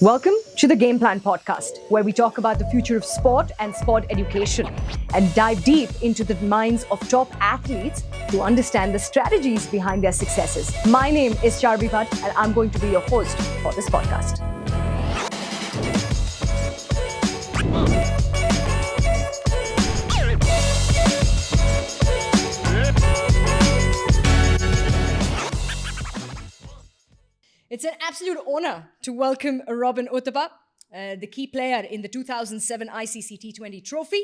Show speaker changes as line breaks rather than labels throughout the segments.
Welcome to the Game Plan podcast, where we talk about the future of sport and sport education and dive deep into the minds of top athletes to understand the strategies behind their successes. My name is Charvi Bhatt, and I'm going to be your host for this podcast. It's an absolute honor to welcome Robin Uthappa, the key player in the 2007 ICC T20 trophy,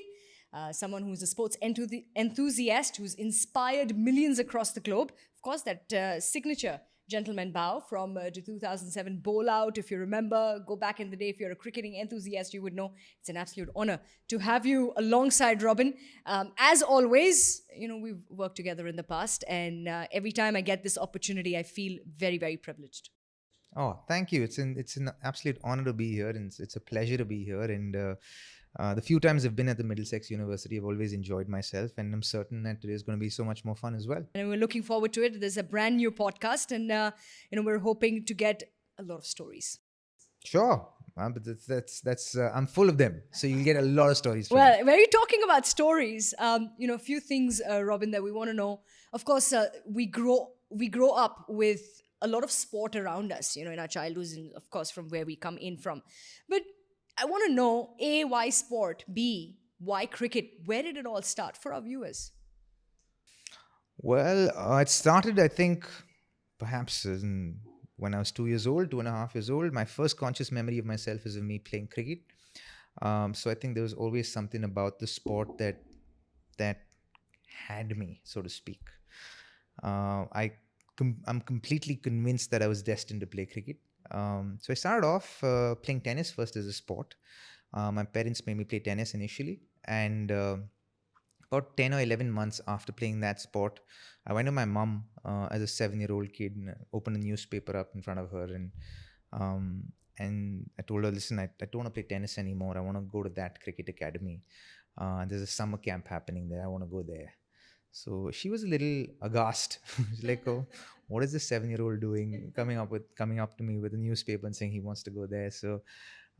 someone who's a sports enthusiast who's inspired millions across the globe. Of course, that signature gentleman bow from the 2007 bowl out. If you remember, go back in the day, if you're a cricketing enthusiast, you would know it's an absolute honor to have you alongside Robin. As always, we've worked together in the past, and every time I get this opportunity, I feel very, very privileged.
Oh, thank you. It's an absolute honor to be here, and it's a pleasure to be here. And the few times I've been at the Middlesex University, I've always enjoyed myself, and I'm certain that today is going to be so much more fun as well.
And we're looking forward to it. There's a brand new podcast, and we're hoping to get a lot of stories.
Sure, but that's I'm full of them, so you'll get a lot of stories. From
Well, when you're talking about stories, a few things, Robin, that we want to know. Of course, we grow up with a lot of sport around us, in our childhoods, and of course from where we come in from. But I want to know, A, why sport? B, why cricket? Where did it all start for our viewers?
Well, it started, I think, perhaps when I was 2 years old, 2.5 years old. My first conscious memory of myself is of me playing cricket. So I think there was always something about the sport that had me, so to speak. I'm completely convinced that I was destined to play cricket. So I started off playing tennis first as a sport. My parents made me play tennis initially, and about 10 or 11 months after playing that sport, I went to my mum as a 7-year-old kid and opened a newspaper up in front of her, and I told her, listen, I don't want to play tennis anymore. I want to go to that cricket academy. There's a summer camp happening there. I want to go there. So she was a little aghast. She's like, "Oh, what is this 7-year-old doing? Coming up to me with a newspaper and saying he wants to go there." So,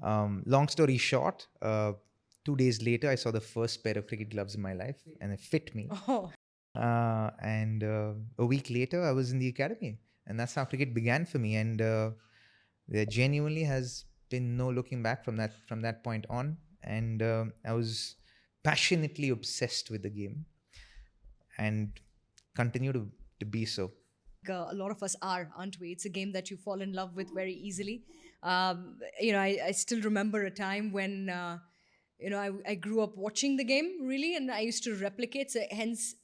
long story short, 2 days later, I saw the first pair of cricket gloves in my life, and it fit me.
Oh,
And a week later, I was in the academy, and that's how cricket began for me. And there genuinely has been no looking back from that point on. And I was passionately obsessed with the game, and continue to be so.
a lot of us aren't we? It's a game that you fall in love with very easily. I still remember a time when I grew up watching the game, really, and I used to replicate. So hence,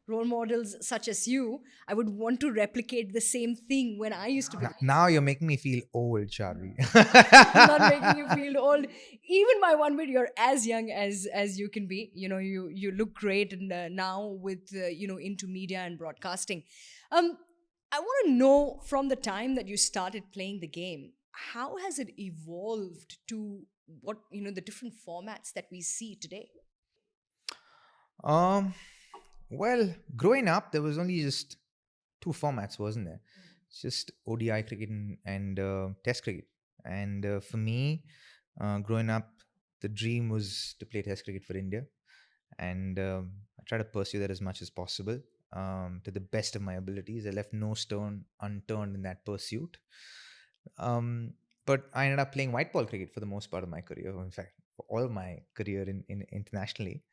role models such as you, I would want to replicate the same thing when I used to be.
Now you're making me feel old, Charvi.
I'm not making you feel old. Even by one bit, you're as young as you can be. You look great, and now with into media and broadcasting. I want to know, from the time that you started playing the game, how has it evolved to what the different formats that we see today?
Um, well, growing up, there was only just two formats, wasn't there? It's just ODI cricket and Test cricket. And for me, growing up, the dream was to play Test cricket for India, and I try to pursue that as much as possible, to the best of my abilities. I left no stone unturned in that pursuit. But I ended up playing white ball cricket for the most part of my career. In fact, for all of my career in internationally.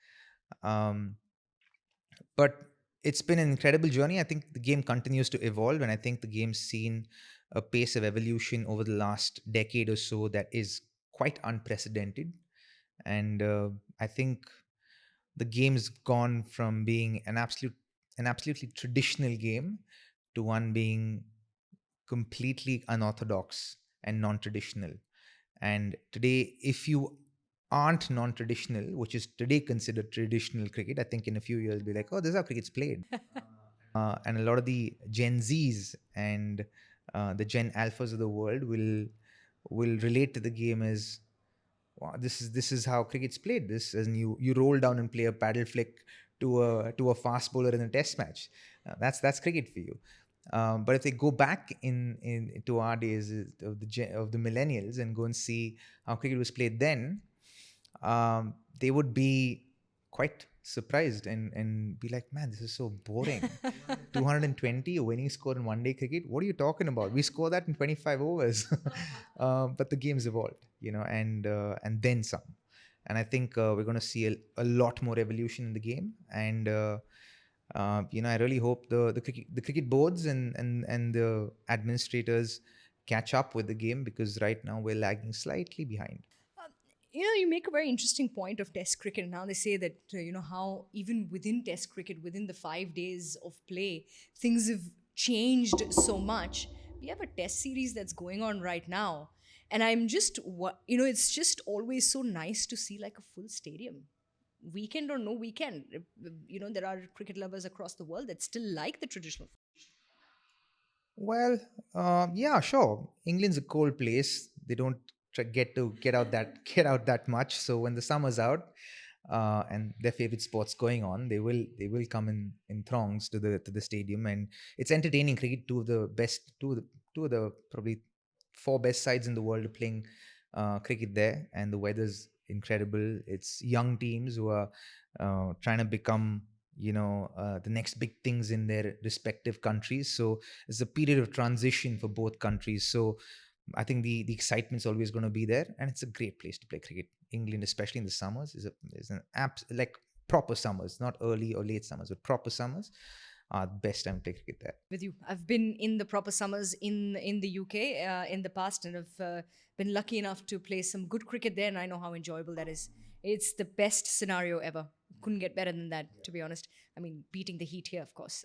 Um, but it's been an incredible journey. I think the game continues to evolve, and I think the game's seen a pace of evolution over the last decade or so that is quite unprecedented. And I think the game's gone from being an absolutely traditional game to one being completely unorthodox and non-traditional. And today, if you aren't non-traditional, which is today considered traditional cricket, I think in a few years be like, oh, this is how cricket's played. And a lot of the Gen Zs and the Gen Alphas of the world will relate to the game as, wow, this is how cricket's played. This, as you roll down and play a paddle flick to a fast bowler in a test match. That's cricket for you. But if they go back in to our days of the millennials and go and see how cricket was played then, they would be quite surprised and be like, man, this is so boring. 220 a winning score in one day cricket, what are you talking about? We score that in 25 overs. But the game's evolved, and then some. And I think we're going to see a lot more evolution in the game. And I really hope the cricket boards and the administrators catch up with the game, because right now we're lagging slightly behind.
You make a very interesting point of Test cricket. Now they say that how even within Test cricket, within the 5 days of play, things have changed so much. We have a Test series that's going on right now, and I'm just it's just always so nice to see like a full stadium, weekend or no weekend. There are cricket lovers across the world that still like the traditional.
Well, yeah, sure. England's a cold place. They don't get to get out that much. So when the summer's out, and their favorite sports going on, they will come in throngs to the stadium, and it's entertaining cricket. Two of the probably four best sides in the world are playing cricket there, and the weather's incredible. It's young teams who are trying to become the next big things in their respective countries. So it's a period of transition for both countries. So I think the excitement's always going to be there, and it's a great place to play cricket. England, especially in the summers, is an like proper summers, not early or late summers, but proper summers are the best time to play cricket there.
With you, I've been in the proper summers in the UK in the past, and I've been lucky enough to play some good cricket there, and I know how enjoyable that is. It's the best scenario ever. Couldn't get better than that, to be honest. I mean, beating the heat here, of course.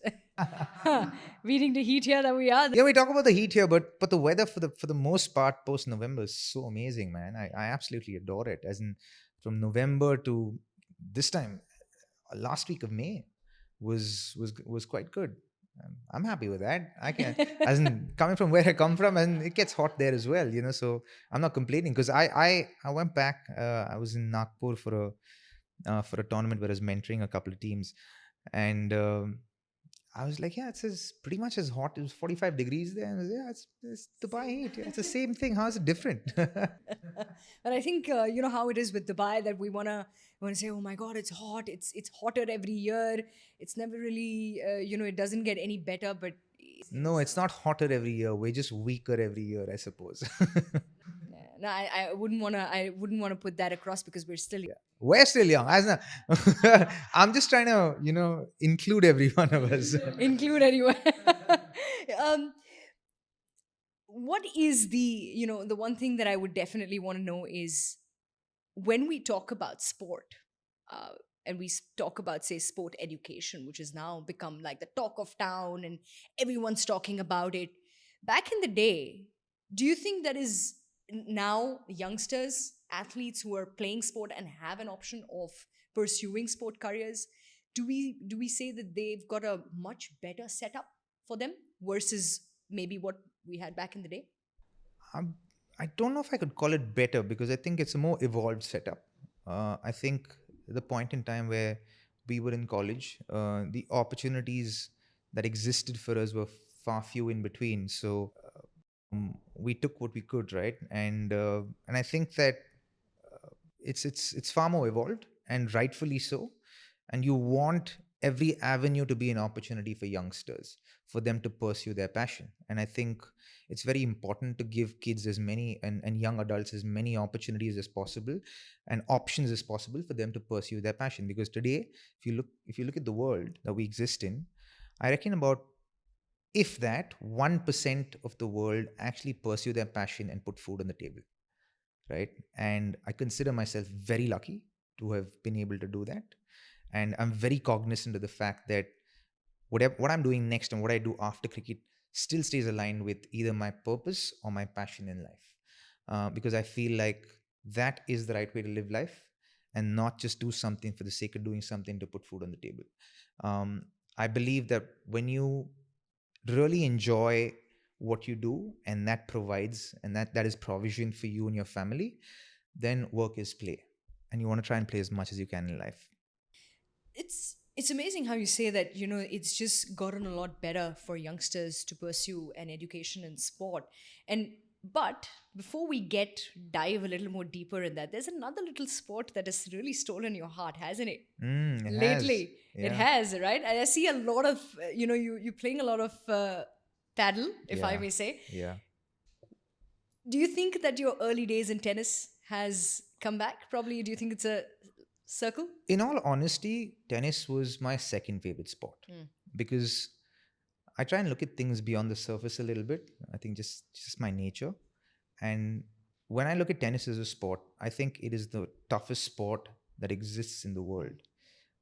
Beating the heat here that we are.
Yeah, we talk about the heat here, but the weather for the most part post November is so amazing, man. I absolutely adore it. As in, from November to this time, last week of May was quite good. I'm happy with that. I can, as in coming from where I come from, and it gets hot there as well, So I'm not complaining, because I went back. I was in Nagpur for a tournament where I was mentoring a couple of teams, and I was like, yeah, it's pretty much as hot. It was 45 degrees there. And I was, yeah, it's Dubai heat. Yeah, it's the same thing. How is it different?
But I think how it is with Dubai, that we wanna say, oh my God, it's hot. It's hotter every year. It's never really it doesn't get any better. But
No, it's not hotter every year. We're just weaker every year, I suppose.
no, I wouldn't wanna put that across, because we're still
We're still young. I'm just trying to, include every one of us.
include anyone. um, what is the one thing that I would definitely want to know is, when we talk about sport, uh, and we talk about, say, sport education, which has now become like the talk of town and everyone's talking about it. Back in the day, do you think that is now youngsters, athletes who are playing sport and have an option of pursuing sport careers, do we say that they've got a much better setup for them versus maybe what we had back in the day?
Um, I don't know if I could call it better, because I think it's a more evolved setup. I think the point in time where we were in college, the opportunities that existed for us were far few in between. So we took what we could, right? And I think that it's far more evolved, and rightfully so. And you want every avenue to be an opportunity for youngsters, for them to pursue their passion. And I think it's very important to give kids as many, and young adults as many opportunities as possible and options as possible for them to pursue their passion. Because today, if you look at the world that we exist in, I reckon about, if that 1% of the world actually pursue their passion and put food on the table, right? And I consider myself very lucky to have been able to do that. And I'm very cognizant of the fact that what I'm doing next and what I do after cricket still stays aligned with either my purpose or my passion in life. Because I feel like that is the right way to live life, and not just do something for the sake of doing something to put food on the table. I believe that when you really enjoy what you do, and that provides, and that is provision for you and your family, then work is play, and you want to try and play as much as you can in life.
It's It's amazing how you say that, it's just gotten a lot better for youngsters to pursue an education in sport. And but before we dive a little more deeper in that, there's another little sport that has really stolen your heart, hasn't it?
It has.
Lately, it
Yeah.
has, right? I see a lot of, you playing a lot of paddle, if I
Yeah.
may say.
Yeah.
Do you think that your early days in tennis has come back? Probably. Do you think it's a circle?
In all honesty, tennis was my second favorite sport because I try and look at things beyond the surface a little bit. I think just my nature. And when I look at tennis as a sport, I think it is the toughest sport that exists in the world,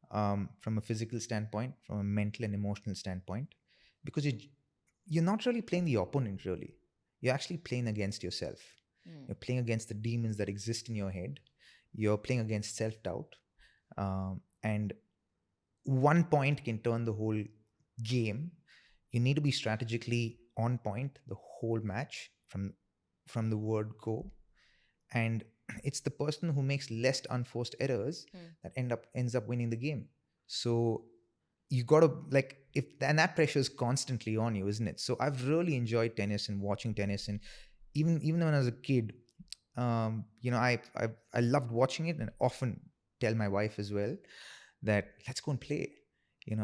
from a physical standpoint, from a mental and emotional standpoint, because you're not really playing the opponent, really. You're actually playing against yourself. You're playing against the demons that exist in your head. You're playing against self-doubt. And one point can turn the whole game. You need to be strategically on point the whole match from the word go. And it's the person who makes less unforced errors that ends up winning the game. So you got to, like, if and that pressure is constantly on you, isn't it? So I've really enjoyed tennis and watching tennis, and even when I was a kid, I loved watching it, and often tell my wife as well that let's go and play,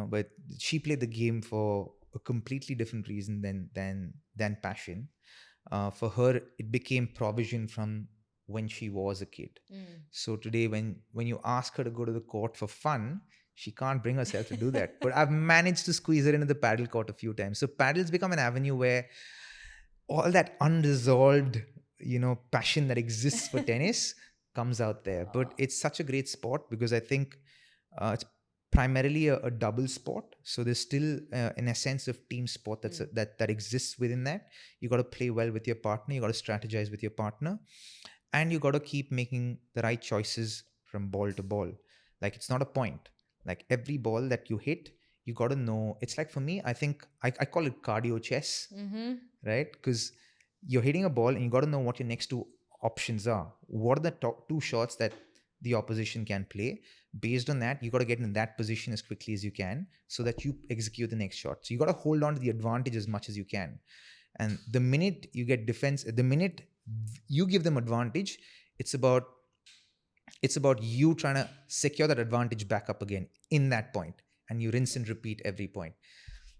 but she played the game for a completely different reason than passion. For her, it became provision from when she was a kid. So today, when you ask her to go to the court for fun, she can't bring herself to do that. But I've managed to squeeze her into the paddle court a few times. So paddle's become an avenue where all that unresolved, passion that exists for tennis comes out there. But it's such a great sport because I think it's primarily a double sport. So there's still an essence of team sport that exists within that. You got to play well with your partner. You got to strategize with your partner, and you got to keep making the right choices from ball to ball. Like, it's not a point. Like, every ball that you hit, you got to know. It's like, for me, I think I call it cardio chess, right? Because you're hitting a ball and you got to know what your next two options are. What are the top two shots that the opposition can play? Based on that, you got to get in that position as quickly as you can so that you execute the next shot. So you got to hold on to the advantage as much as you can. And the minute you get defense, the minute you give them advantage, it's about you trying to secure that advantage back up again in that point, and you rinse and repeat every point.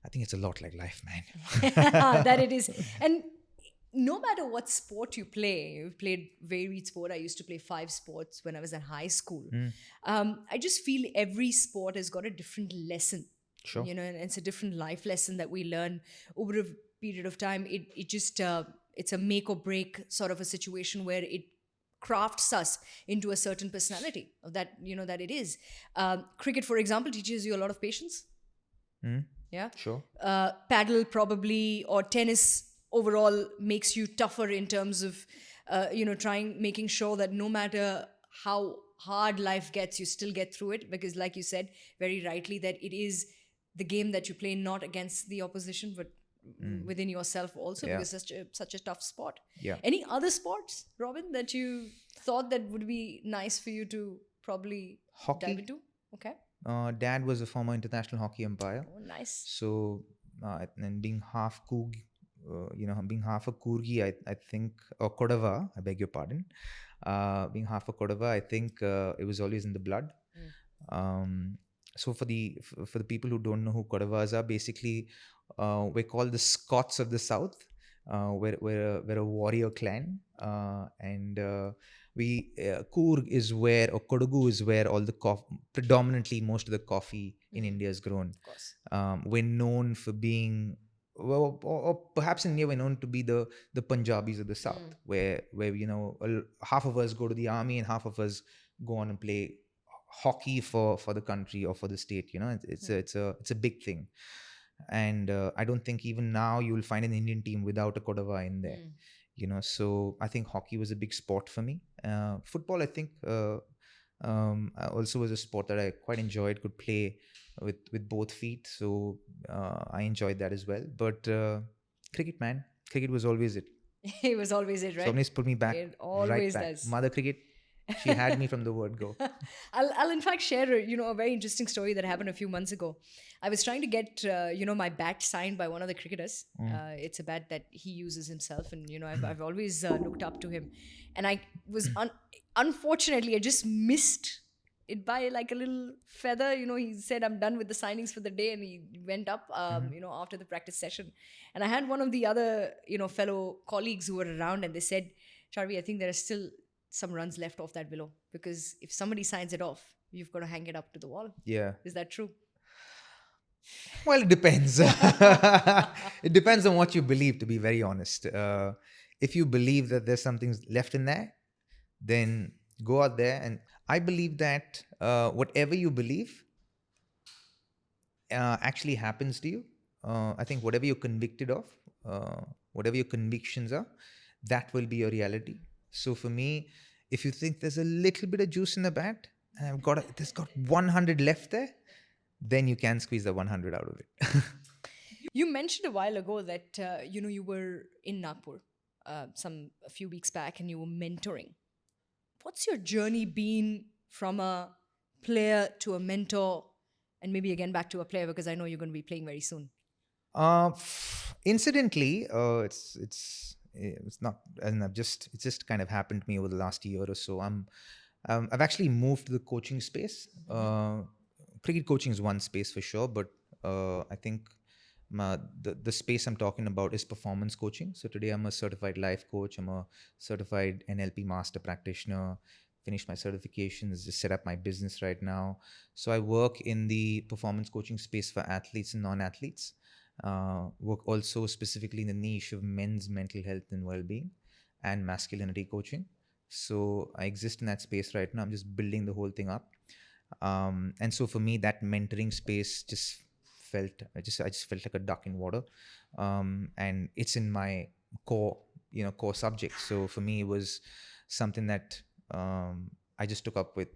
I think it's a lot like life, man.
That it is. And no matter what sport you play, you've played varied sport. I used to play 5 sports when I was in high school. I just feel every sport has got a different lesson.
Sure.
And it's a different life lesson that we learn over a period of time. It just it's a make or break sort of a situation where it crafts us into a certain personality that that it is. Cricket, for example, teaches you a lot of patience. Yeah.
Sure.
Paddle probably, or tennis overall, makes you tougher in terms of making sure that no matter how hard life gets, you still get through it, because like you said very rightly, that it is the game that you play not against the opposition but within yourself also.
Yeah.
Because it's such a tough sport.
Yeah.
Any other sports, Robin, that you thought that would be nice for you to probably
Hockey.
dive into? Okay.
Dad was a former international hockey umpire.
Oh, nice.
So, and being half Coog, being half a Coorgi, I think, or Kodava, I beg your pardon. Being half a Kodava, I think it was always in the blood. So for the people who don't know who Kodavas are, basically, we're called the Scots of the South. We're a warrior clan, and Coorg is where, or Kodagu is where all the predominantly most of the coffee in India is grown.
Of course.
We're known for being, well, or perhaps in India we're known to be the Punjabis of the South, where half of us go to the army and half of us go on and play hockey for the country or for the state. It's a big thing. And I don't think even now you will find an Indian team without a Kodava in there. So I think hockey was a big sport for me. Football, I think, also was a sport that I quite enjoyed, could play with both feet. So I enjoyed that as well. But cricket, man, cricket was always it.
It was always it, right?
Somebody's put me back.
It always
right back.
does.
Mother cricket. She had me from the word go.
I'll in fact share a very interesting story that happened a few months ago. I was trying to get my bat signed by one of the cricketers. It's a bat that he uses himself, and I've always looked up to him. And I was unfortunately I just missed it by like a little feather. He said I'm done with the signings for the day, and he went up after the practice session. And I had one of the other fellow colleagues who were around, and they said, Charvi, I think there are still some runs left off that willow, because if somebody signs it off, you've got to hang it up to the wall.
Yeah.
Is that true?
Well, it depends. It depends on what you believe, to be very honest. If you believe that there's something left in there, then go out there. And I believe that whatever you believe actually happens to you. I think whatever you're convicted of, whatever your convictions are, that will be your reality. So for me, if you think there's a little bit of juice in the bat, and there's got 100 left there, then you can squeeze the 100 out of it.
You mentioned a while ago that you were in Nagpur a few weeks back, and you were mentoring. What's your journey been from a player to a mentor, and maybe again back to a player, because I know you're going to be playing very soon?
Incidentally, it's not, and it's just kind of happened to me over the last year or so. I've actually moved to the coaching space. Cricket coaching is one space for sure, but I think the space I'm talking about is performance coaching. So today I'm a certified life coach. I'm a certified NLP master practitioner. Finished my certifications, just set up my business right now. So I work in the performance coaching space for athletes and non-athletes. Work also specifically in the niche of men's mental health and well-being and masculinity coaching. So I exist in that space right now. I'm just building the whole thing up. And so for me, that mentoring space I just felt like a duck in water. And it's in my core subject. So for me, it was something that I just took up with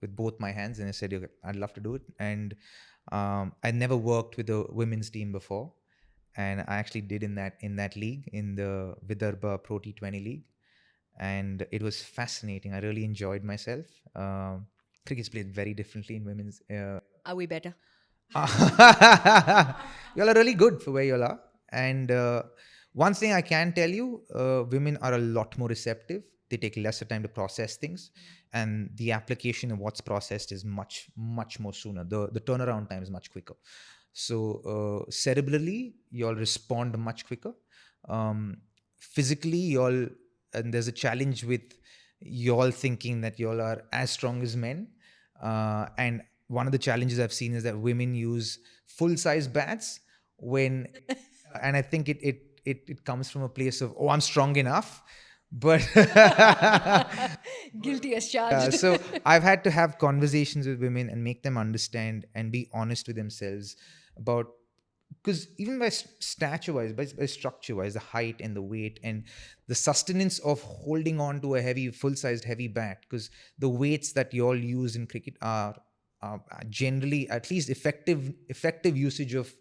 both my hands, and I said, okay, I'd love to do it. And I never worked with a women's team before, and I actually did in that league, in the Vidarbha Pro T20 league, and it was fascinating. I really enjoyed myself. Cricket's played very differently in women's.
Are we better?
Y'all are really good for where y'all are. And one thing I can tell you, women are a lot more receptive. They take lesser time to process things, and the application of what's processed is much, much more sooner. The turnaround time is much quicker. So cerebrally, y'all respond much quicker. Physically, and there's a challenge with y'all thinking that y'all are as strong as men. And one of the challenges I've seen is that women use full-size bats and I think it comes from a place of, I'm strong enough. But
guilty as charged.
So I've had to have conversations with women and make them understand and be honest with themselves about, because even by stature-wise, by structure-wise, the height and the weight and the sustenance of holding on to a full-sized heavy bat, because the weights that you all use in cricket are generally at least effective usage of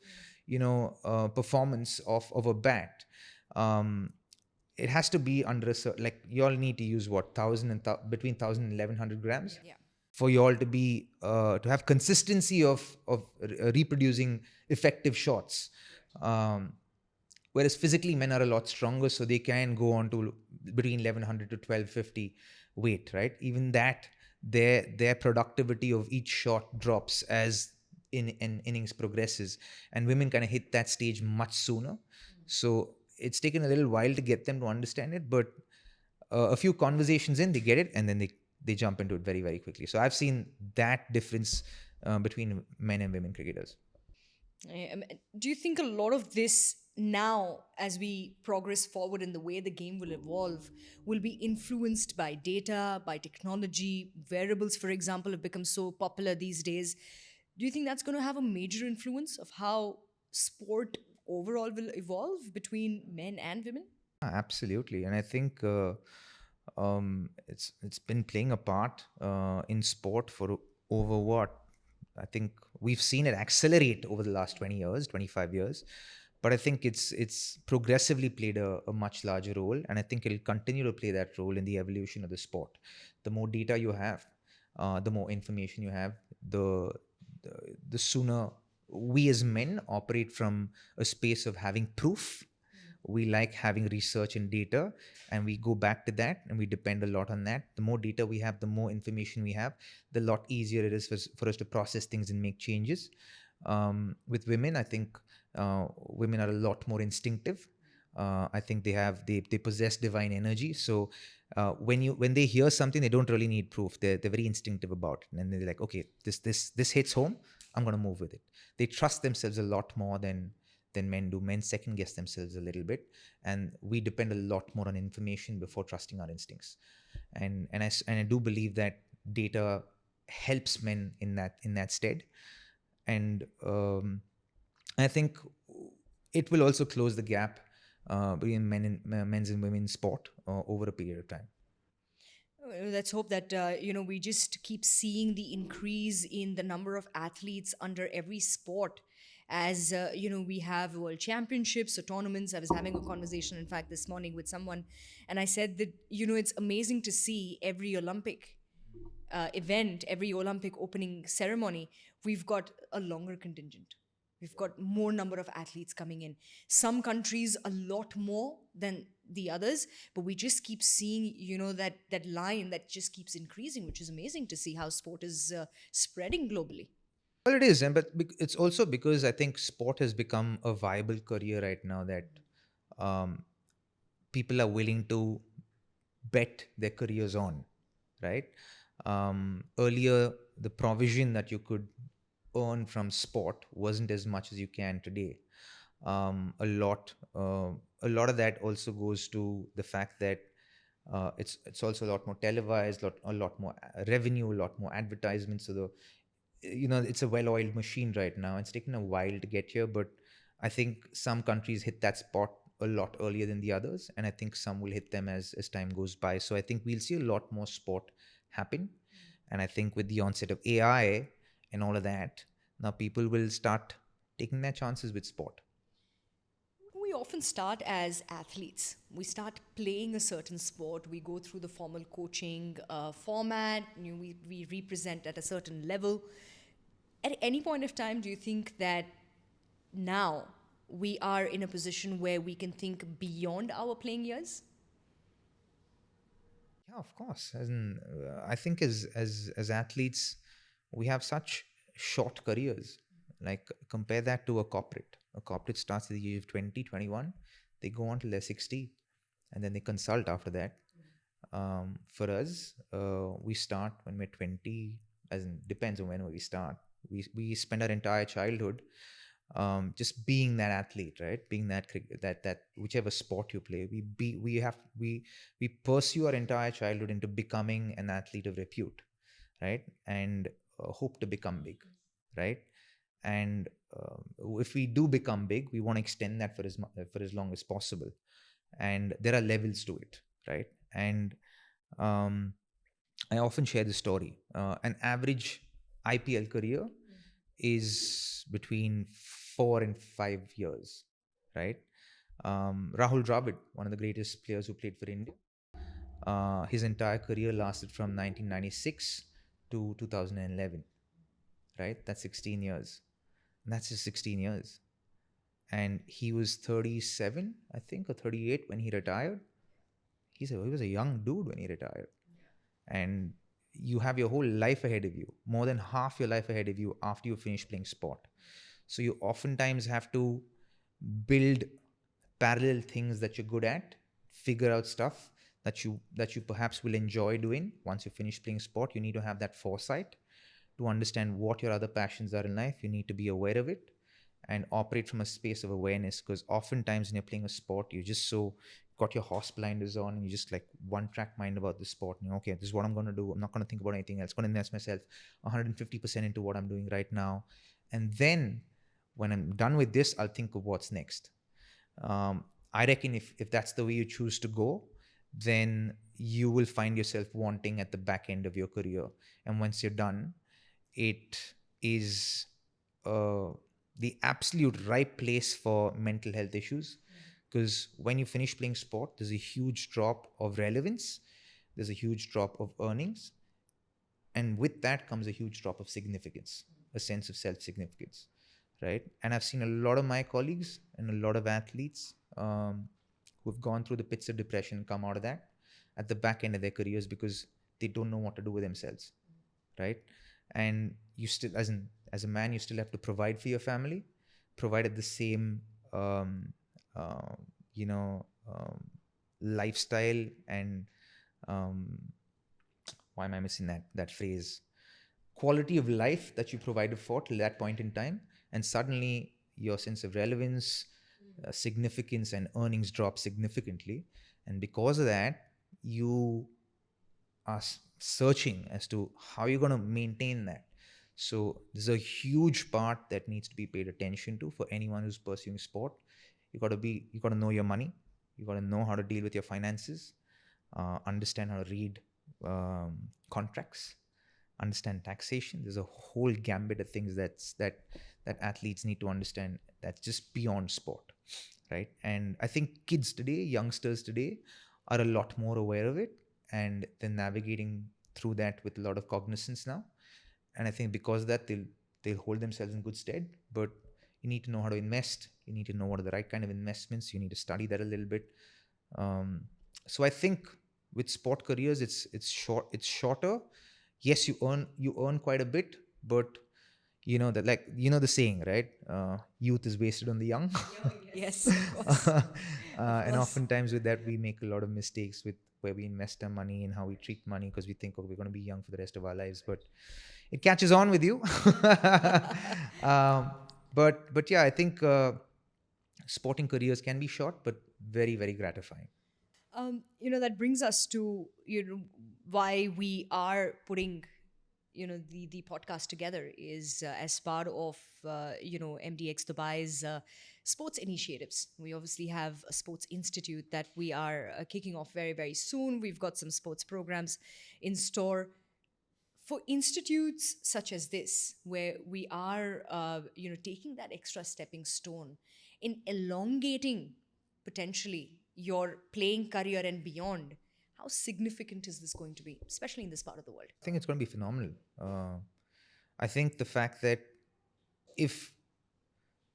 performance of a bat. It has to be under like you all need to use what between 1,000 and 1,100 grams for you all to be to have consistency of reproducing effective shots. Whereas physically men are a lot stronger, so they can go on to between 1,100 to 1,250 weight, right? Even that, their productivity of each shot drops as in innings progresses, and women kind of hit that stage much sooner. So it's taken a little while to get them to understand it, but a few conversations in, they get it, and then they jump into it very, very quickly. So I've seen that difference between men and women cricketers.
Do you think a lot of this now, as we progress forward in the way the game will evolve, will be influenced by data, by technology? Wearables, for example, have become so popular these days. Do you think that's going to have a major influence of how sport overall will evolve between men and women?
Absolutely. And I think it's been playing a part in sport for over what? I think we've seen it accelerate over the last 20 years, 25 years. but I think it's progressively played a much larger role, and I think it'll continue to play that role in the evolution of the sport. The more data you have, the more information you have, the, the sooner we as men operate from a space of having proof. We like having research and data, and we go back to that, and we depend a lot on that. The more data we have, the more information we have, the lot easier it is for us to process things and make changes. With women, I think women are a lot more instinctive. I think they possess divine energy. So when they hear something, they don't really need proof. They're very instinctive about it, and they're like, okay, this hits home. I'm gonna move with it. They trust themselves a lot more than men do. Men second guess themselves a little bit, and we depend a lot more on information before trusting our instincts. And I do believe that data helps men in that stead, and I think it will also close the gap between men's and women's sport over a period of time.
Let's hope that we just keep seeing the increase in the number of athletes under every sport. As we have world championships or tournaments. I was having a conversation, in fact, this morning with someone, and I said that it's amazing to see every Olympic event, every Olympic opening ceremony, we've got a longer contingent. We've got more number of athletes coming in. Some countries a lot more than the others, but we just keep seeing, that line that just keeps increasing, which is amazing to see how sport is spreading globally.
Well, it is, and it's also because I think sport has become a viable career right now that um, people are willing to bet their careers on, right? Earlier, the provision that you could earn from sport wasn't as much as you can today. Um, a lot, uh, a lot of that also goes to the fact that it's also a lot more televised, a lot more revenue, a lot more advertisements. So it's a well-oiled machine right now. It's taken a while to get here, but I think some countries hit that spot a lot earlier than the others, and I think some will hit them as time goes by. So I think we'll see a lot more sport happen, and I think with the onset of AI and all of that, now people will start taking their chances with sport.
We often start as athletes. We start playing a certain sport. We go through the formal coaching format. We represent at a certain level. At any point of time, do you think that now we are in a position where we can think beyond our playing years?
Yeah, of course. I think as athletes, we have such short careers. Like compare that to a corporate. A corporate starts at the age of 20, 21. They go on till they're 60, and then they consult after that. For us, we start when we're 20. As in, depends on when we start. We spend our entire childhood just being that athlete, right? Being that whichever sport you play, we pursue our entire childhood into becoming an athlete of repute, right? And hope to become big, right? And if we do become big, we want to extend that for as long as possible. And there are levels to it, right? And um, I often share the story. An average IPL career is between 4 and 5 years, right? Rahul Dravid, one of the greatest players who played for India, his entire career lasted from 1996 to 2011, right? That's 16 years. And that's just 16 years. And he was 37, I think, or 38 when he retired. He was a young dude when he retired. And you have your whole life ahead of you, more than half your life ahead of you after you finish playing sport. So you oftentimes have to build parallel things that you're good at, figure out stuff that you perhaps will enjoy doing once you finish playing sport. You need to have that foresight to understand what your other passions are in life. You need to be aware of it and operate from a space of awareness, because oftentimes when you're playing a sport, you just so got your horse blinders on and you just like one track mind about the sport. And okay, this is what I'm going to do. I'm not going to think about anything else. I'm going to invest myself 150% into what I'm doing right now. And then when I'm done with this, I'll think of what's next. I reckon if that's the way you choose to go, then you will find yourself wanting at the back end of your career. And once you're done, it is the absolute right place for mental health issues. Because when you finish playing sport, there's a huge drop of relevance, there's a huge drop of earnings, and with that comes a huge drop of significance, a sense of self significance, right? And I've seen a lot of my colleagues and a lot of athletes who've gone through the pits of depression come out of that at the back end of their careers because they don't know what to do with themselves, right? And you still, as a man, you still have to provide for your family, provide at the same um, uh, you know lifestyle and um, why am I missing that phrase? Quality of life that you provided for till that point in time, and suddenly your sense of relevance, significance, and earnings drop significantly, and because of that, you are searching as to how you're going to maintain that. So there's a huge part that needs to be paid attention to for anyone who's pursuing sport. You got to know your money. You got to know how to deal with your finances, understand how to read contracts, understand taxation. There's a whole gambit of things that athletes need to understand that's just beyond sport, right? And I think kids today, youngsters today, are a lot more aware of it, and they're navigating through that with a lot of cognizance now. And I think because of that, they'll hold themselves in good stead. But you need to know how to invest. You need to know what are the right kind of investments. You need to study that a little bit. Um, so I think with sport careers, it's short. It's shorter. Yes, you earn quite a bit, but you know that, like, you know the saying, right? Youth is wasted on the young.
Yes, of course. Of
And
course.
oftentimes with that, we make a lot of mistakes with where we invest our money and how we treat money because we think, oh, we're going to be young for the rest of our lives, but it catches on with you. um, but yeah, I think sporting careers can be short, but very, very gratifying.
That brings us to why we are putting the podcast together is as part of MDX Dubai's sports initiatives. We obviously have a sports institute that we are kicking off very, very soon. We've got some sports programs in store for institutes such as this, where we are taking that extra stepping stone in elongating potentially your playing career and beyond. How significant is this going to be, especially in this part of the world?
I think it's going to be phenomenal. I think the fact that if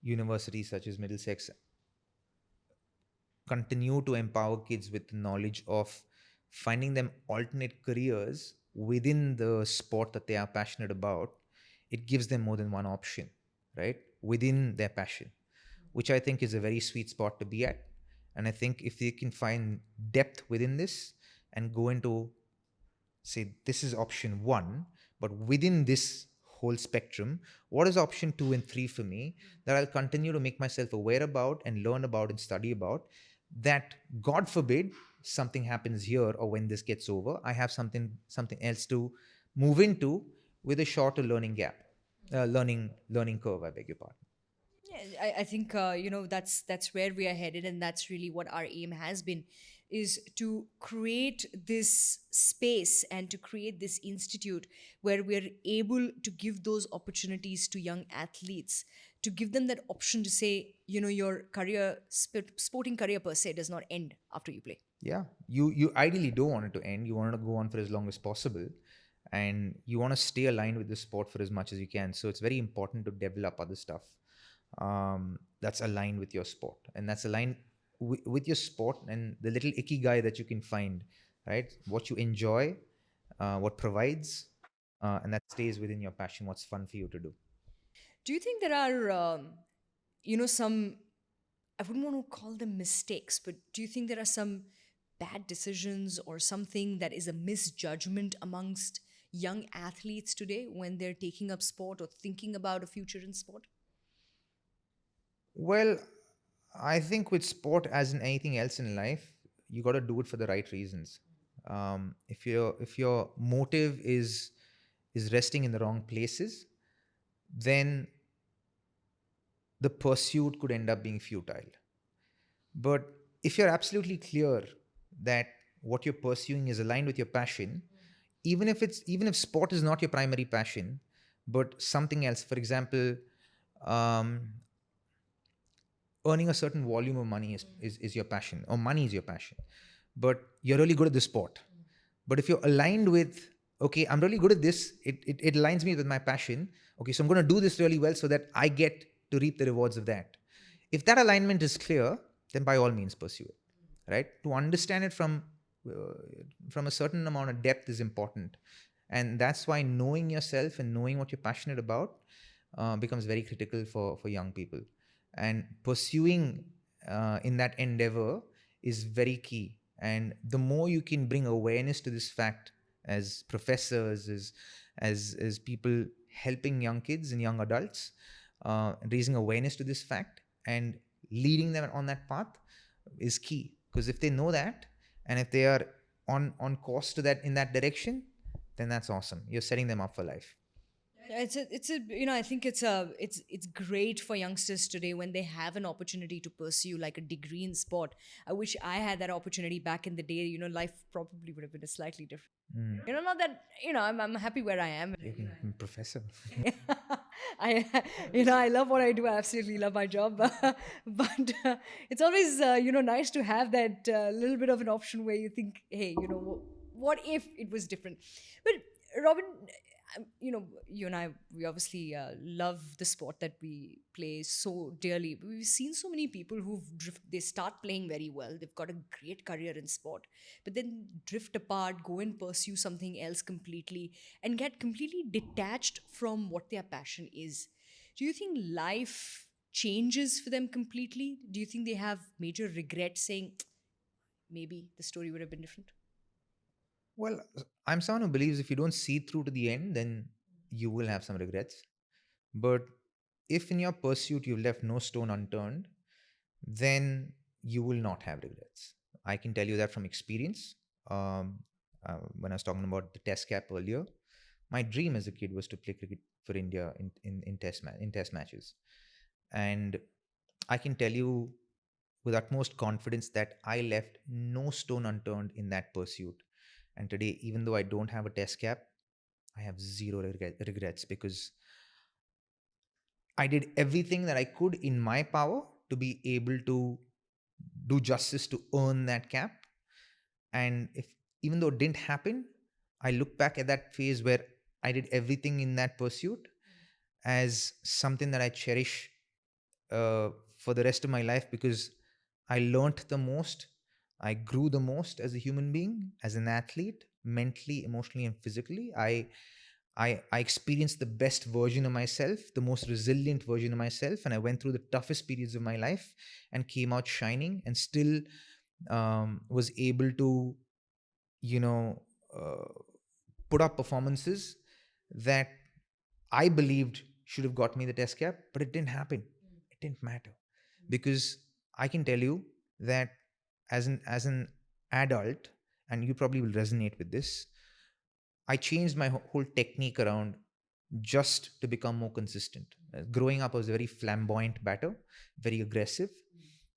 universities such as Middlesex continue to empower kids with the knowledge of finding them alternate careers within the sport that they are passionate about, it gives them more than one option, right? Within their passion, which I think is a very sweet spot to be at. And I think if they can find depth within this and go into, say, this is option one, but within this whole spectrum, what is option two and three for me that I'll continue to make myself aware about and learn about and study about, that God forbid something happens here or when this gets over, I have something else to move into with a shorter learning gap, learning curve, I beg your pardon.
Yeah, I think that's where we are headed, and that's really what our aim has been, is to create this space and to create this institute where we're able to give those opportunities to young athletes, to give them that option to say, your career, sporting career per se, does not end after you play.
Yeah, you ideally don't want it to end. You want it to go on for as long as possible, and you want to stay aligned with the sport for as much as you can. So it's very important to develop other stuff that's aligned with your sport, and that's aligned with your sport and the little ikigai that you can find, right? What you enjoy, what provides, and that stays within your passion. What's fun for you to do.
Do you think there are, some, I wouldn't want to call them mistakes, but do you think there are some bad decisions or something that is a misjudgment amongst young athletes today when they're taking up sport or thinking about a future in sport?
Well, I think with sport, as in anything else in life, you got to do it for the right reasons. If your motive is resting in the wrong places, then the pursuit could end up being futile. But if you're absolutely clear that what you're pursuing is aligned with your passion, even if sport is not your primary passion, but something else, for example, um, earning a certain volume of money is your passion, or money is your passion, but you're really good at the sport. But if you're aligned with, okay, I'm really good at this, it aligns me with my passion. Okay, so I'm going to do this really well so that I get to reap the rewards of that. If that alignment is clear, then by all means pursue it. Right? To understand it from a certain amount of depth is important, and that's why knowing yourself and knowing what you're passionate about becomes very critical for young people. And pursuing in that endeavor is very key. And the more you can bring awareness to this fact as professors, as people helping young kids and young adults, raising awareness to this fact and leading them on that path is key. Because if they know that, and if they are on course to that in that direction, then that's awesome. You're setting them up for life.
It's a I think it's great for youngsters today when they have an opportunity to pursue like a degree in sport. I wish I had that opportunity back in the day. Life probably would have been a slightly different. Not that I'm happy where I am.
Professor.
I I love what I do. I absolutely love my job, but it's always nice to have that little bit of an option where you think, hey, what if it was different? But Robin, you and I, we obviously love the sport that we play so dearly. We've seen so many people they start playing very well. They've got a great career in sport, but then drift apart, go and pursue something else completely, and get completely detached from what their passion is. Do you think life changes for them completely? Do you think they have major regret saying, maybe the story would have been different?
Well, I'm someone who believes if you don't see through to the end, then you will have some regrets. But if in your pursuit you've left no stone unturned, then you will not have regrets. I can tell you that from experience. Um, when I was talking about the test cap earlier, my dream as a kid was to play cricket for India in test matches. And I can tell you with utmost confidence that I left no stone unturned in that pursuit. And today, even though I don't have a test cap, I have zero regrets because I did everything that I could in my power to be able to do justice to earn that cap. And if even though it didn't happen, I look back at that phase where I did everything in that pursuit as something that I cherish for the rest of my life because I learnt the most, I grew the most as a human being, as an athlete, mentally, emotionally, and physically. I experienced the best version of myself, the most resilient version of myself, and I went through the toughest periods of my life and came out shining and still was able to, you know, uh, put up performances that I believed should have got me the test cap, but it didn't happen. It didn't matter because I can tell you that as an adult, and you probably will resonate with this, I changed my whole technique around just to become more consistent. Growing up, I was a very flamboyant batter, very aggressive.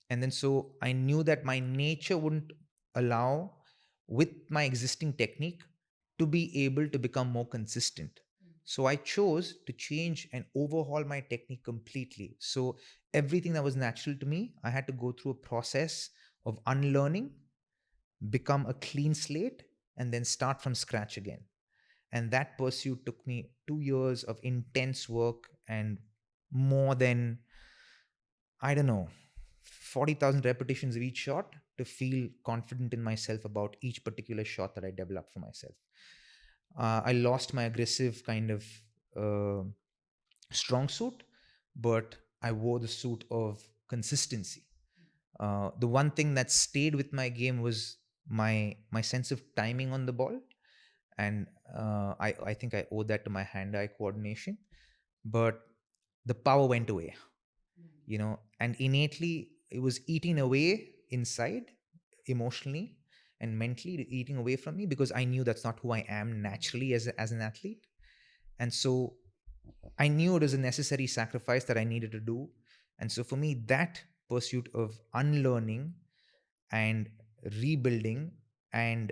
And then so I knew that my nature wouldn't allow, with my existing technique, to be able to become more consistent. So I chose to change and overhaul my technique completely. So everything that was natural to me, I had to go through a process of unlearning, become a clean slate, and then start from scratch again. And that pursuit took me 2 years of intense work and more than, I don't know, 40,000 repetitions of each shot to feel confident in myself about each particular shot that I developed for myself. I lost my aggressive kind of uh, strong suit, but I wore the suit of consistency. The one thing that stayed with my game was my sense of timing on the ball, and I think I owe that to my hand-eye coordination. But the power went away, and innately it was eating away inside, emotionally and mentally, eating away from me because I knew that's not who I am naturally as an athlete. And so I knew it was a necessary sacrifice that I needed to do. And so for me, that pursuit of unlearning and rebuilding and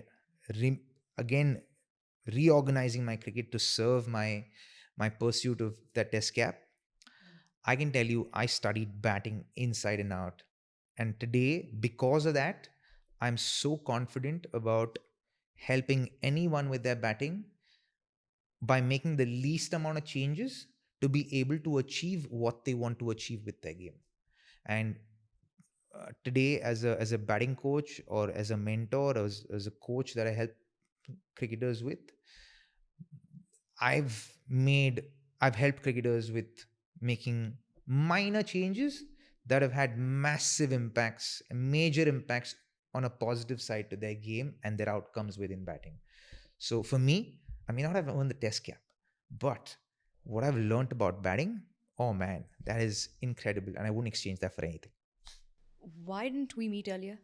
again reorganizing my cricket to serve my pursuit of that test cap, I can tell you, I studied batting inside and out. And today, because of that, I'm so confident about helping anyone with their batting by making the least amount of changes to be able to achieve what they want to achieve with their game. And today, as a batting coach or as a mentor, or as a coach that I help cricketers with, I've made I've helped cricketers with making minor changes that have had massive impacts, major impacts on a positive side to their game and their outcomes within batting. So for me, I may not have earned the test cap, but what I've learned about batting, oh man, that is incredible, and I wouldn't exchange that for anything.
Why didn't we meet earlier?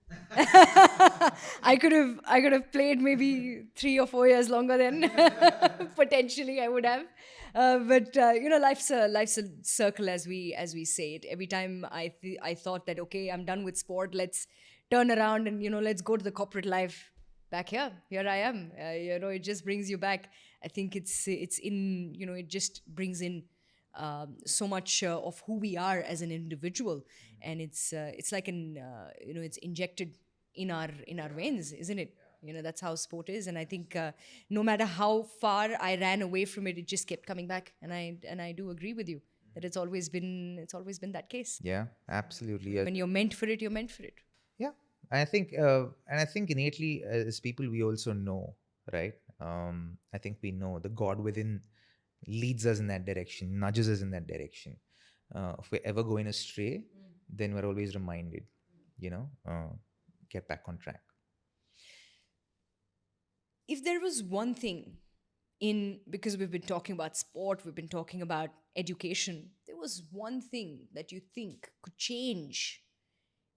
I could have played maybe 3 or 4 years longer then. Potentially, I would have. But life's a circle, as we say it. Every time I thought that, okay, I'm done with sport. Let's turn around and let's go to the corporate life. Back here, I am. It just brings you back. I think it's in it just brings in so much of who we are as an individual, and it's like it's injected in our veins, isn't it? That's how sport is, and I think no matter how far I ran away from it, it just kept coming back, and I do agree with you that it's always been that case.
Yeah, absolutely.
When you're meant for it, you're meant for it.
Yeah, and I think innately as people we also know, right? I think we know the God within leads us in that direction, nudges us in that direction. If we're ever going astray, then we're always reminded, you know, get back on track.
If there was one thing because we've been talking about sport, we've been talking about education, there was one thing that you think could change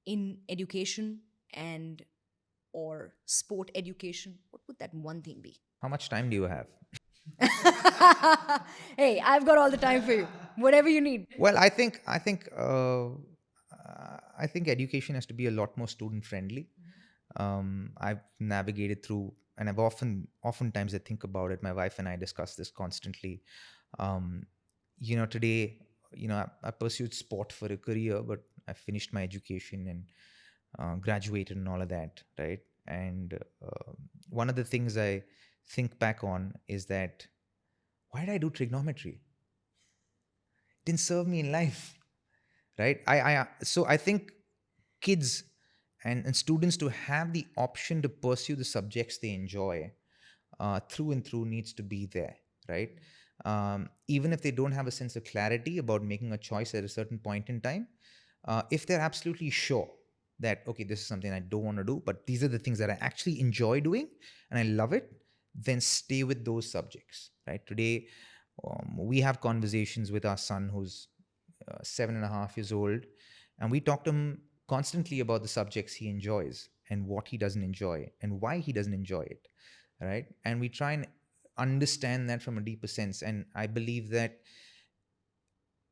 in education and or sport education, what would that one thing be?
How much time do you have?
Hey, I've got all the time for you. Whatever you need.
Well, I think education has to be a lot more student friendly. I've navigated through, and oftentimes I think about it. My wife and I discuss this constantly. Um, Today, I pursued sport for a career, but I finished my education and graduated and all of that, right? And one of the things I think back on is that why did I do trigonometry? Didn't serve me in life, right? So I think kids and students to have the option to pursue the subjects they enjoy through and through needs to be there, right? Even if they don't have a sense of clarity about making a choice at a certain point in time, if they're absolutely sure that, okay, this is something I don't want to do, but these are the things that I actually enjoy doing and I love it, then stay with those subjects, right? Today, we have conversations with our son who's 7.5 years old, and we talk to him constantly about the subjects he enjoys and what he doesn't enjoy and why he doesn't enjoy it, right? And we try and understand that from a deeper sense. And I believe that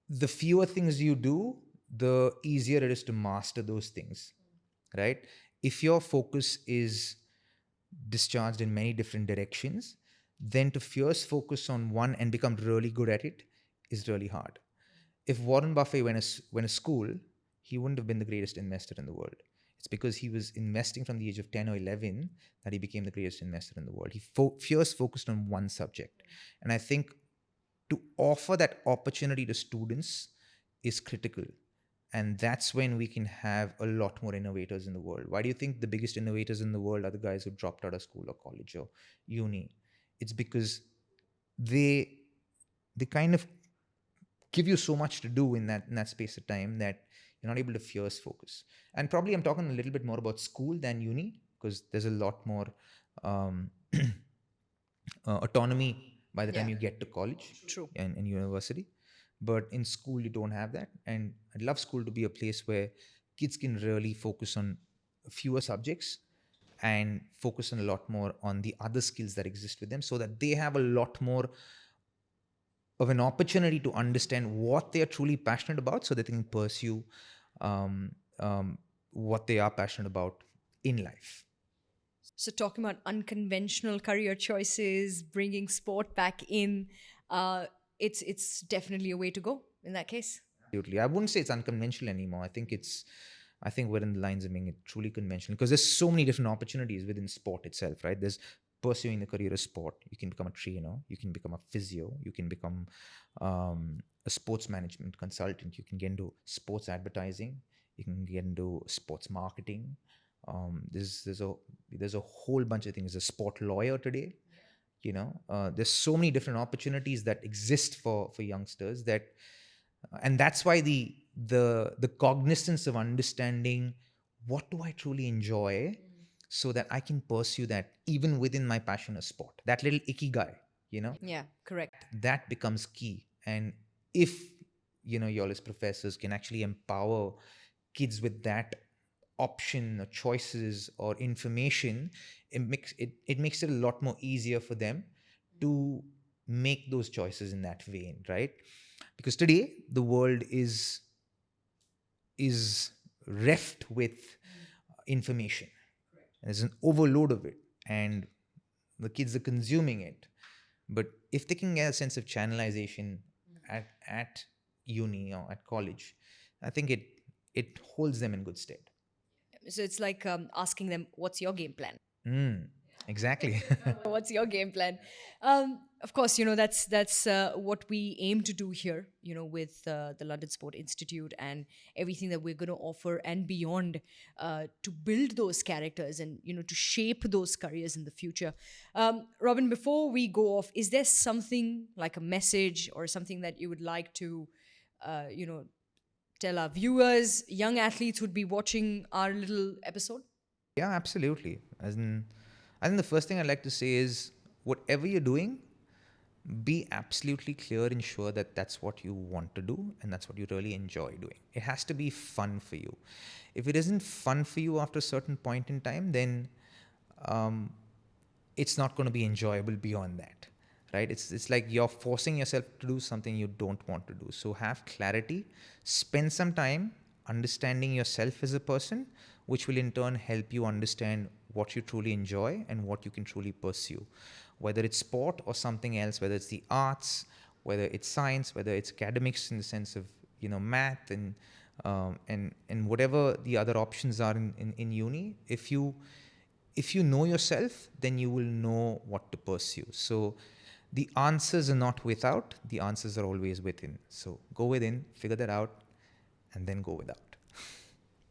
the fewer things you do, the easier it is to master those things, right? If your focus is discharged in many different directions, then to fierce focus on one and become really good at it is really hard. If Warren Buffett went to school, he wouldn't have been the greatest investor in the world. It's because he was investing from the age of 10 or 11 that he became the greatest investor in the world. He fierce focused on one subject. And I think to offer that opportunity to students is critical. And that's when we can have a lot more innovators in the world. Why do you think the biggest innovators in the world are the guys who dropped out of school or college or uni? It's because they kind of give you so much to do in that space of time that you're not able to fierce focus. And probably I'm talking a little bit more about school than uni because there's a lot more autonomy by the time you get to college.
True.
and university. But in school, you don't have that. And I'd love school to be a place where kids can really focus on fewer subjects and focus on a lot more on the other skills that exist with them so that they have a lot more of an opportunity to understand what they are truly passionate about so that they can pursue what they are passionate about in life.
So, talking about unconventional career choices, bringing sport back in, it's definitely a way to go in that case.
Absolutely. I wouldn't say it's unconventional anymore. I think we're in the lines of being truly conventional because there's so many different opportunities within sport itself, right? There's pursuing the career of sport. You can become a trainer. You can become a physio. You can become a sports management consultant. You can get into sports advertising. You can get into sports marketing. There's a whole bunch of things. There's a sport lawyer today. There's so many different opportunities that exist for youngsters and that's why the cognizance of understanding what do I truly enjoy so that I can pursue that even within my passion of sport, that little ikigai,
Yeah, correct.
that becomes key. And if you all as professors can actually empower kids with that option or choices or information, it makes it a lot more easier for them to make those choices in that vein, right? Because today the world is reft with information. There's an overload of it, and the kids are consuming it. But if they can get a sense of channelization at uni or at college, I think it holds them in good stead.
So it's like asking them, what's your game plan?
Exactly.
What's your game plan? Of course, that's what we aim to do here, with the London Sport Institute and everything that we're going to offer and beyond, to build those characters and, to shape those careers in the future. Robin, before we go off, is there something like a message or something that you would like to, tell our viewers, young athletes who'd be watching our little episode?
Yeah, absolutely. I think the first thing I'd like to say is whatever you're doing, be absolutely clear and sure that that's what you want to do and that's what you really enjoy doing. It has to be fun for you. If it isn't fun for you after a certain point in time, then it's not going to be enjoyable beyond that, right? It's like you're forcing yourself to do something you don't want to do. So have clarity, spend some time understanding yourself as a person, which will in turn help you understand what you truly enjoy and what you can truly pursue, whether it's sport or something else, whether it's the arts, whether it's science, whether it's academics in the sense of math and whatever the other options are in uni. If you know yourself, then you will know what to pursue. So the answers are not without, the answers are always within. So go within, figure that out, and then go without.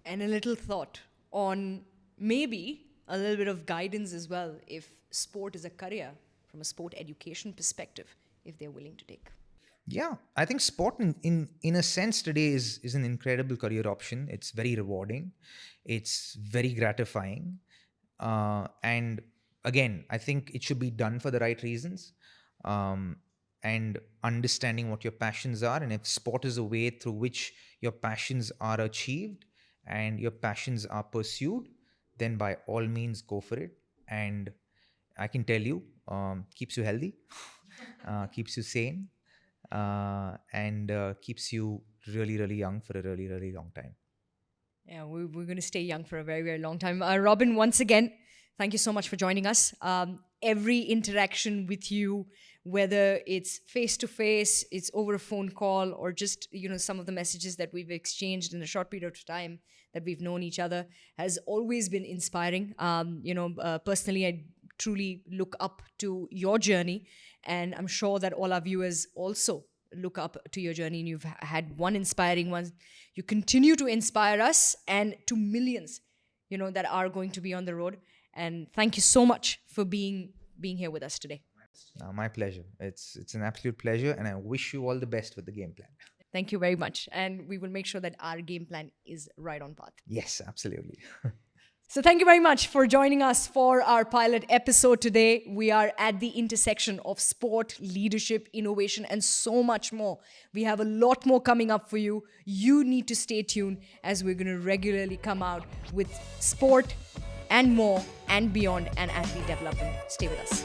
And a little thought on maybe a little bit of guidance as well, if sport is a career from a sport education perspective, if they're willing to take.
Yeah, I think sport in a sense today is an incredible career option. It's very rewarding. It's very gratifying. And again, I think it should be done for the right reasons. And understanding what your passions are. And if sport is a way through which your passions are achieved and your passions are pursued, then by all means go for it. And I can tell you, keeps you healthy, keeps you sane, and keeps you really, really young for a really, really long time.
Yeah, we're going to stay young for a very, very long time. Robin, once again, thank you so much for joining us. Every interaction with you, whether it's face-to-face, it's over a phone call, or just, some of the messages that we've exchanged in a short period of time that we've known each other, has always been inspiring. Personally, I truly look up to your journey, and I'm sure that all our viewers also look up to your journey, and you've had one inspiring one. You continue to inspire us and to millions, that are going to be on the road. And thank you so much for being here with us today.
My pleasure. It's an absolute pleasure, and I wish you all the best with the game plan.
Thank you very much. And we will make sure that our game plan is right on path.
Yes, absolutely.
So thank you very much for joining us for our pilot episode today. We are at the intersection of sport, leadership, innovation, and so much more. We have a lot more coming up for you. You need to stay tuned, as we're going to regularly come out with sport and more and beyond and athlete development. Stay with us.